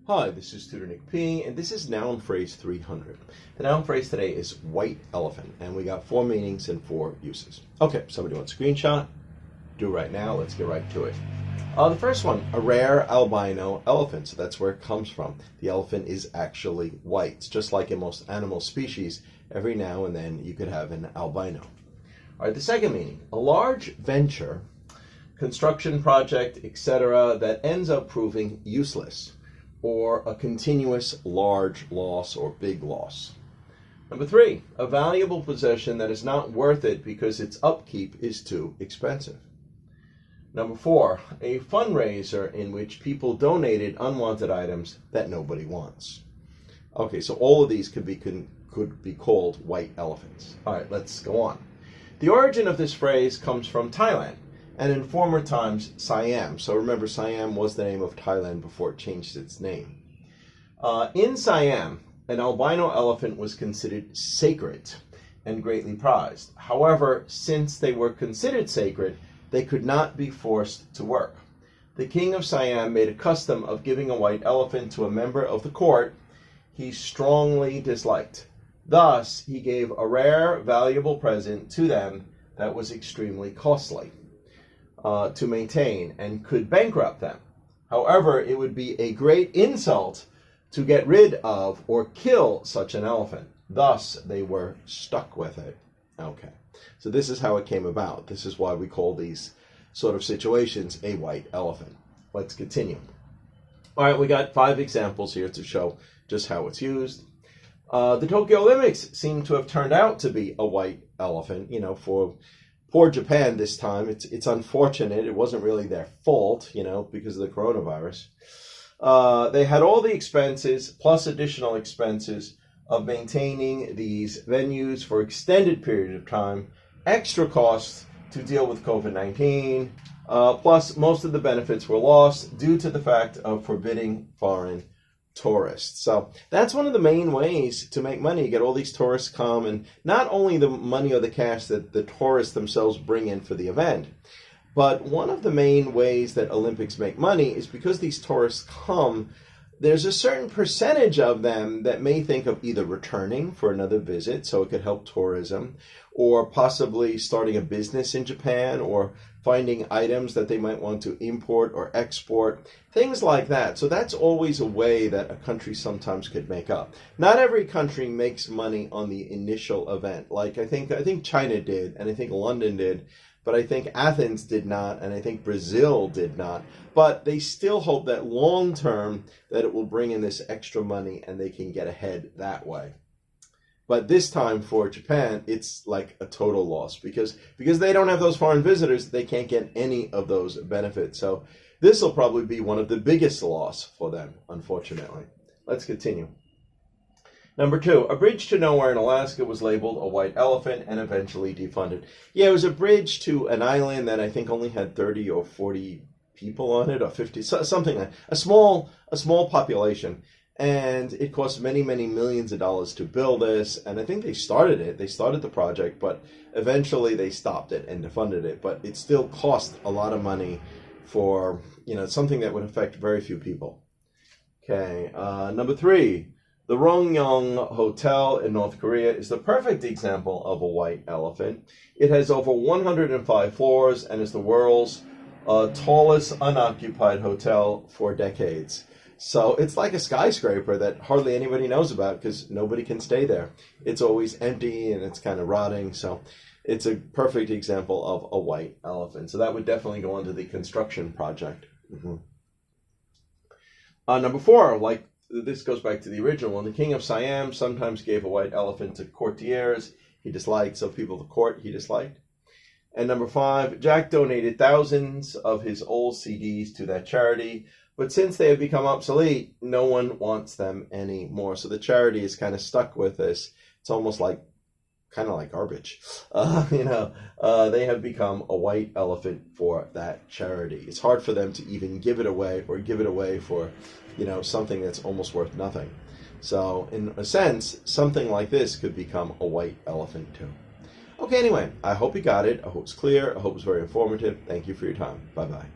Hi, this is Tutor Nick P, and this is noun phrase 300. The noun phrase today is white elephant, and we got 4 meanings and 4 uses. Okay, somebody wants a screenshot? Do right now. Let's get right to it. The first one, a rare albino elephant. So that's where it comes from. The elephant is actually white. It's just like in most animal species, every now and then you could have an albino. All right, the second meaning, a large venture, construction project, etc., that ends up proving useless, or a continuous large loss or big loss. Number 3, a valuable possession that is not worth it because its upkeep is too expensive. Number 4, a fundraiser in which people donated unwanted items that nobody wants. Okay, so all of these could be called white elephants. All right, let's go on. The origin of this phrase comes from Thailand, and in former times, Siam. So remember, Siam was the name of Thailand before it changed its name. In Siam, an albino elephant was considered sacred and greatly prized. However, since they were considered sacred, they could not be forced to work. The king of Siam made a custom of giving a white elephant to a member of the court he strongly disliked. Thus, he gave a rare, valuable present to them that was extremely costly to maintain and could bankrupt them. However, it would be a great insult to get rid of or kill such an elephant. Thus, they were stuck with it. Okay, so this is how it came about. This is why we call these sort of situations a white elephant. Let's continue. All right, we got 5 examples here to show just how it's used. The Tokyo Olympics seem to have turned out to be a white elephant, for poor Japan this time. It's unfortunate. It wasn't really their fault, because of the coronavirus. They had all the expenses plus additional expenses of maintaining these venues for extended period of time, extra costs to deal with COVID-19, plus most of the benefits were lost due to the fact of forbidding foreign tourists. So that's one of the main ways to make money. You get all these tourists come, and not only the money or the cash that the tourists themselves bring in for the event, but one of the main ways that Olympics make money is because these tourists come, there's a certain percentage of them that may think of either returning for another visit, so it could help tourism, or possibly starting a business in Japan, or finding items that they might want to import or export, things like that. So that's always a way that a country sometimes could make up. Not every country makes money on the initial event. Like I think China did, and I think London did, but I think Athens did not, and I think Brazil did not. But they still hope that long term that it will bring in this extra money and they can get ahead that way. But this time for Japan, it's like a total loss because they don't have those foreign visitors, they can't get any of those benefits. So this will probably be one of the biggest loss for them, unfortunately. Let's continue. Number 2, a bridge to nowhere in Alaska was labeled a white elephant and eventually defunded. Yeah, it was a bridge to an island that I think only had 30 or 40 people on it, or 50, something like a small population. And it cost many, many millions of dollars to build this. And I think they started the project, but eventually they stopped it and defunded it. But it still cost a lot of money for, something that would affect very few people. Okay, number 3, the Rongyong Hotel in North Korea is the perfect example of a white elephant. It has over 105 floors and is the world's tallest unoccupied hotel for decades. So it's like a skyscraper that hardly anybody knows about because nobody can stay there. It's always empty and it's kind of rotting. So it's a perfect example of a white elephant. So that would definitely go into the construction project. Number 4, this goes back to the original one. The king of Siam sometimes gave a white elephant to courtiers he disliked, so people of the court he disliked. And number 5, Jack donated thousands of his old CDs to that charity, but since they have become obsolete, no one wants them anymore. So the charity is kind of stuck with this. It's almost kind of like garbage. They have become a white elephant for that charity. It's hard for them to even give it away for, something that's almost worth nothing. So in a sense, something like this could become a white elephant too. Okay, anyway, I hope you got it. I hope it's clear. I hope it's very informative. Thank you for your time. Bye-bye.